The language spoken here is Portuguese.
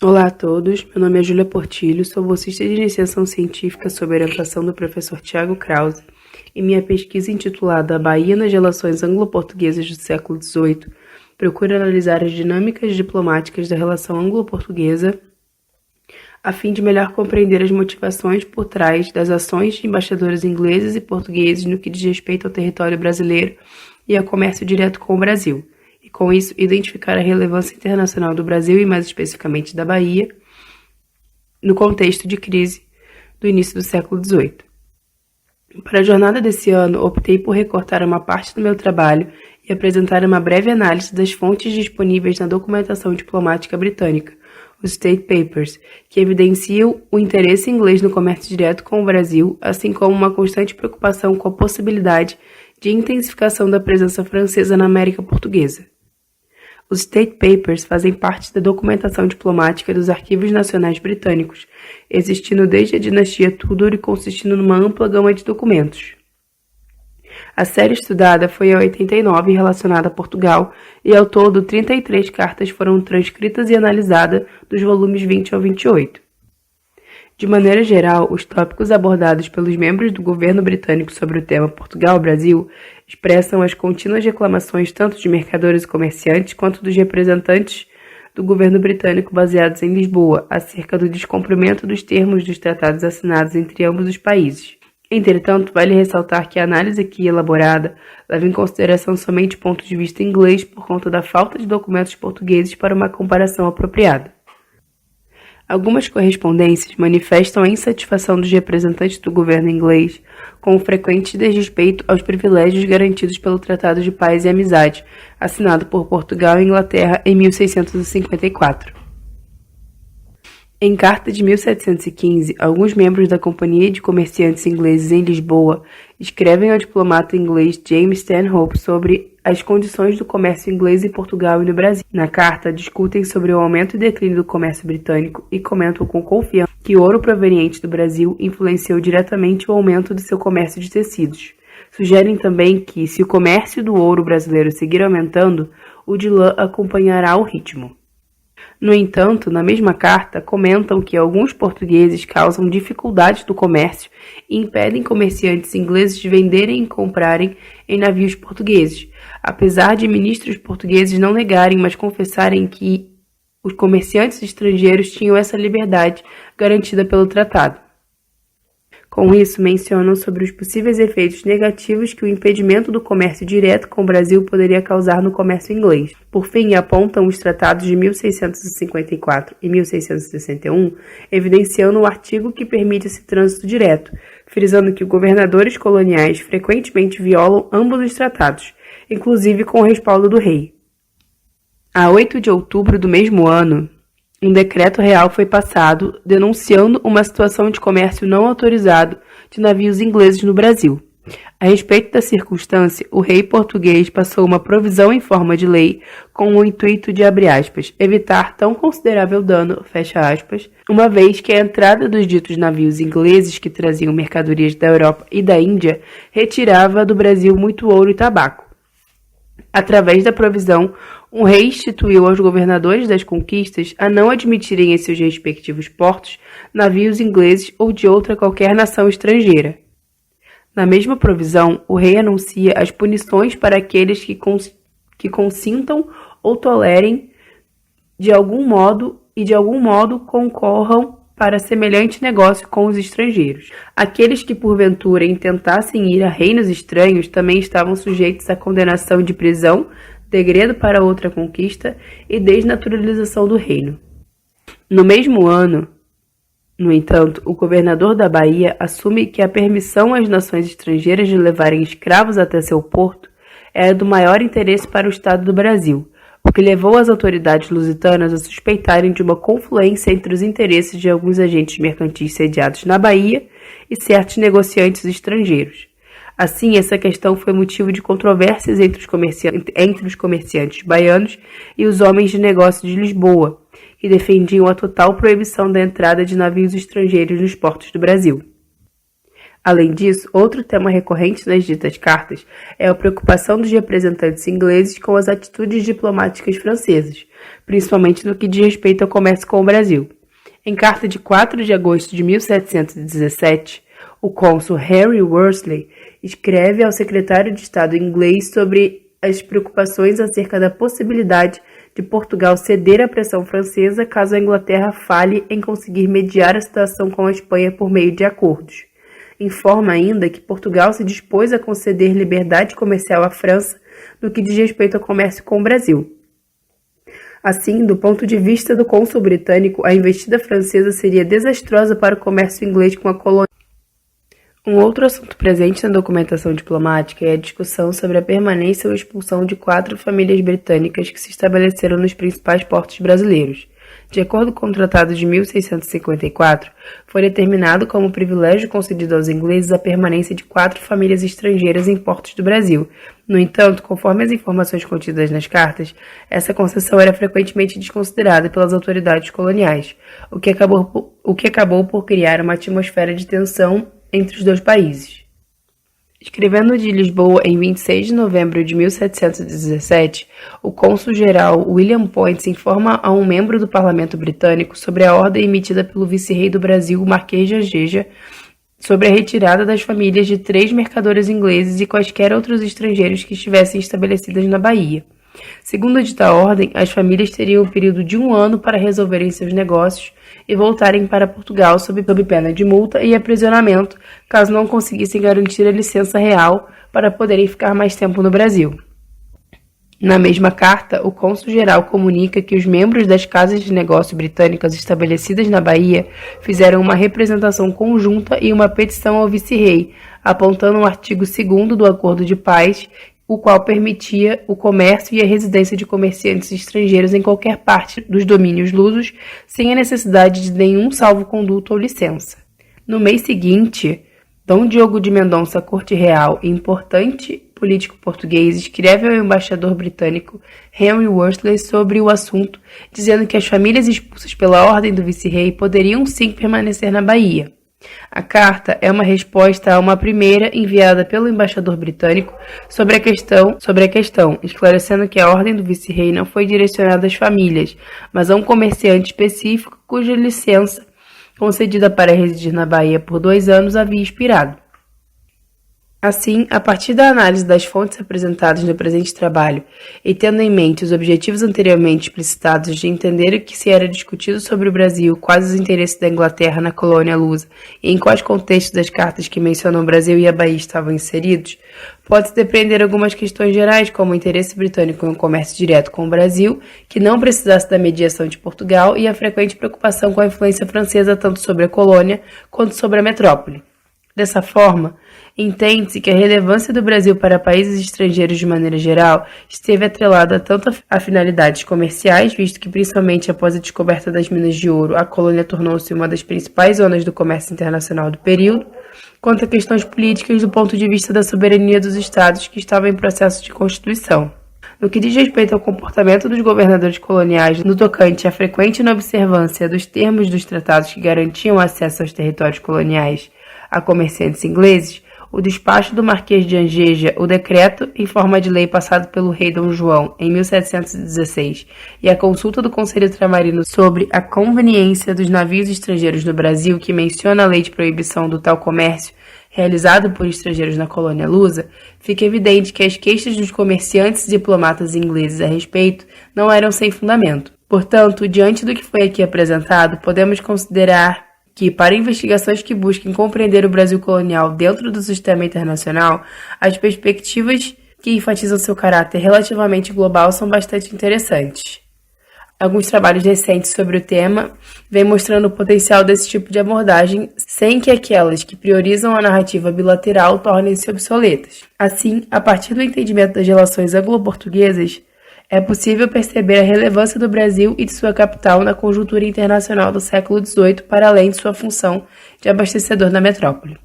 Olá a todos, meu nome é Júlia Portilho, sou bolsista de iniciação científica sob orientação do professor Tiago Krause e minha pesquisa intitulada A Bahia nas Relações Anglo-Portuguesas do século XVIII procura analisar as dinâmicas diplomáticas da relação anglo-portuguesa a fim de melhor compreender as motivações por trás das ações de embaixadores ingleses e portugueses no que diz respeito ao território brasileiro e ao comércio direto com o Brasil. E, com isso, identificar a relevância internacional do Brasil e, mais especificamente, da Bahia, no contexto de crise do início do século XVIII. Para a jornada desse ano, optei por recortar uma parte do meu trabalho e apresentar uma breve análise das fontes disponíveis na documentação diplomática britânica, os State Papers, que evidenciam o interesse inglês no comércio direto com o Brasil, assim como uma constante preocupação com a possibilidade de intensificação da presença francesa na América Portuguesa. Os State Papers fazem parte da documentação diplomática dos arquivos nacionais britânicos, existindo desde a dinastia Tudor e consistindo numa ampla gama de documentos. A série estudada foi a 89 relacionada a Portugal e ao todo 33 cartas foram transcritas e analisadas dos volumes 20 ao 28. De maneira geral, os tópicos abordados pelos membros do governo britânico sobre o tema Portugal-Brasil expressam as contínuas reclamações tanto de mercadores e comerciantes quanto dos representantes do governo britânico baseados em Lisboa, acerca do descumprimento dos termos dos tratados assinados entre ambos os países. Entretanto, vale ressaltar que a análise aqui elaborada leva em consideração somente o ponto de vista inglês por conta da falta de documentos portugueses para uma comparação apropriada. Algumas correspondências manifestam a insatisfação dos representantes do governo inglês com o frequente desrespeito aos privilégios garantidos pelo Tratado de Paz e Amizade, assinado por Portugal e Inglaterra em 1654. Em carta de 1715, alguns membros da Companhia de Comerciantes Ingleses em Lisboa escrevem ao diplomata inglês James Stanhope sobre as condições do comércio inglês em Portugal e no Brasil. Na carta, discutem sobre o aumento e declínio do comércio britânico e comentam com confiança que o ouro proveniente do Brasil influenciou diretamente o aumento do seu comércio de tecidos. Sugerem também que, se o comércio do ouro brasileiro seguir aumentando, o de lã acompanhará o ritmo. No entanto, na mesma carta, comentam que alguns portugueses causam dificuldades do comércio e impedem comerciantes ingleses de venderem e comprarem em navios portugueses, apesar de ministros portugueses não negarem, mas confessarem que os comerciantes estrangeiros tinham essa liberdade garantida pelo tratado. Com isso, mencionam sobre os possíveis efeitos negativos que o impedimento do comércio direto com o Brasil poderia causar no comércio inglês. Por fim, apontam os tratados de 1654 e 1661, evidenciando o artigo que permite esse trânsito direto, frisando que os governadores coloniais frequentemente violam ambos os tratados, inclusive com o respaldo do rei. A 8 de outubro do mesmo ano, um decreto real foi passado denunciando uma situação de comércio não autorizado de navios ingleses no Brasil. A respeito da circunstância, o rei português passou uma provisão em forma de lei com o intuito de, abre aspas, evitar tão considerável dano, fecha aspas, uma vez que a entrada dos ditos navios ingleses que traziam mercadorias da Europa e da Índia retirava do Brasil muito ouro e tabaco. Através da provisão, um rei instituiu aos governadores das conquistas a não admitirem em seus respectivos portos navios ingleses ou de outra qualquer nação estrangeira. Na mesma provisão, o rei anuncia as punições para aqueles que consintam ou tolerem de algum modo concorram para semelhante negócio com os estrangeiros. Aqueles que porventura intentassem ir a reinos estranhos também estavam sujeitos à condenação de prisão, degredo para outra conquista e desnaturalização do reino. No mesmo ano, no entanto, o governador da Bahia assume que a permissão às nações estrangeiras de levarem escravos até seu porto era do maior interesse para o Estado do Brasil, o que levou as autoridades lusitanas a suspeitarem de uma confluência entre os interesses de alguns agentes mercantis sediados na Bahia e certos negociantes estrangeiros. Assim, essa questão foi motivo de controvérsias entre os comerciantes baianos e os homens de negócio de Lisboa, que defendiam a total proibição da entrada de navios estrangeiros nos portos do Brasil. Além disso, outro tema recorrente nas ditas cartas é a preocupação dos representantes ingleses com as atitudes diplomáticas francesas, principalmente no que diz respeito ao comércio com o Brasil. Em carta de 4 de agosto de 1717, o cônsul Henry Worsley escreve ao secretário de Estado inglês sobre as preocupações acerca da possibilidade de Portugal ceder à pressão francesa caso a Inglaterra falhe em conseguir mediar a situação com a Espanha por meio de acordos. Informa ainda que Portugal se dispôs a conceder liberdade comercial à França no que diz respeito ao comércio com o Brasil. Assim, do ponto de vista do cônsul britânico, a investida francesa seria desastrosa para o comércio inglês com a colônia. Um outro assunto presente na documentação diplomática é a discussão sobre a permanência ou expulsão de 4 famílias britânicas que se estabeleceram nos principais portos brasileiros. De acordo com o Tratado de 1654, foi determinado como privilégio concedido aos ingleses a permanência de 4 famílias estrangeiras em portos do Brasil. No entanto, conforme as informações contidas nas cartas, essa concessão era frequentemente desconsiderada pelas autoridades coloniais, o que acabou por criar uma atmosfera de tensão entre os dois países. Escrevendo de Lisboa em 26 de novembro de 1717, o cônsul-geral William Poyntz informa a um membro do parlamento britânico sobre a ordem emitida pelo vice-rei do Brasil, Marquês de Angeja, sobre a retirada das famílias de 3 mercadores ingleses e quaisquer outros estrangeiros que estivessem estabelecidas na Bahia. Segundo a dita ordem, as famílias teriam um período de 1 ano para resolverem seus negócios e voltarem para Portugal sob pena de multa e aprisionamento, caso não conseguissem garantir a licença real para poderem ficar mais tempo no Brasil. Na mesma carta, o cônsul-geral comunica que os membros das casas de negócio britânicas estabelecidas na Bahia fizeram uma representação conjunta e uma petição ao vice-rei, apontando o artigo 2º do Acordo de Paz, o qual permitia o comércio e a residência de comerciantes estrangeiros em qualquer parte dos domínios lusos, sem a necessidade de nenhum salvo-conduto ou licença. No mês seguinte, Dom Diogo de Mendonça Corte Real, importante político português, escreve ao embaixador britânico Henry Worsley sobre o assunto, dizendo que as famílias expulsas pela ordem do vice-rei poderiam sim permanecer na Bahia. A carta é uma resposta a uma primeira enviada pelo embaixador britânico sobre a questão, esclarecendo que a ordem do vice-rei não foi direcionada às famílias, mas a um comerciante específico cuja licença concedida para residir na Bahia por 2 anos havia expirado. Assim, a partir da análise das fontes apresentadas no presente trabalho e tendo em mente os objetivos anteriormente explicitados de entender o que se era discutido sobre o Brasil, quais os interesses da Inglaterra na colônia lusa e em quais contextos das cartas que mencionam o Brasil e a Bahia estavam inseridos, pode-se depreender algumas questões gerais, como o interesse britânico em um comércio direto com o Brasil, que não precisasse da mediação de Portugal, e a frequente preocupação com a influência francesa tanto sobre a colônia quanto sobre a metrópole. Dessa forma, entende-se que a relevância do Brasil para países estrangeiros de maneira geral esteve atrelada tanto a finalidades comerciais, visto que principalmente após a descoberta das minas de ouro, a colônia tornou-se uma das principais zonas do comércio internacional do período, quanto a questões políticas do ponto de vista da soberania dos estados que estavam em processo de constituição. No que diz respeito ao comportamento dos governadores coloniais no tocante à frequente inobservância dos termos dos tratados que garantiam acesso aos territórios coloniais a comerciantes ingleses, o despacho do Marquês de Angeja, o decreto em forma de lei passado pelo rei Dom João em 1716 e a consulta do Conselho Ultramarino sobre a conveniência dos navios estrangeiros no Brasil, que menciona a lei de proibição do tal comércio realizado por estrangeiros na colônia lusa, fica evidente que as queixas dos comerciantes e diplomatas ingleses a respeito não eram sem fundamento. Portanto, diante do que foi aqui apresentado, podemos considerar que, para investigações que busquem compreender o Brasil colonial dentro do sistema internacional, as perspectivas que enfatizam seu caráter relativamente global são bastante interessantes. Alguns trabalhos recentes sobre o tema vêm mostrando o potencial desse tipo de abordagem, sem que aquelas que priorizam a narrativa bilateral tornem-se obsoletas. Assim, a partir do entendimento das relações anglo-portuguesas, é possível perceber a relevância do Brasil e de sua capital na conjuntura internacional do século XVIII, para além de sua função de abastecedor da metrópole.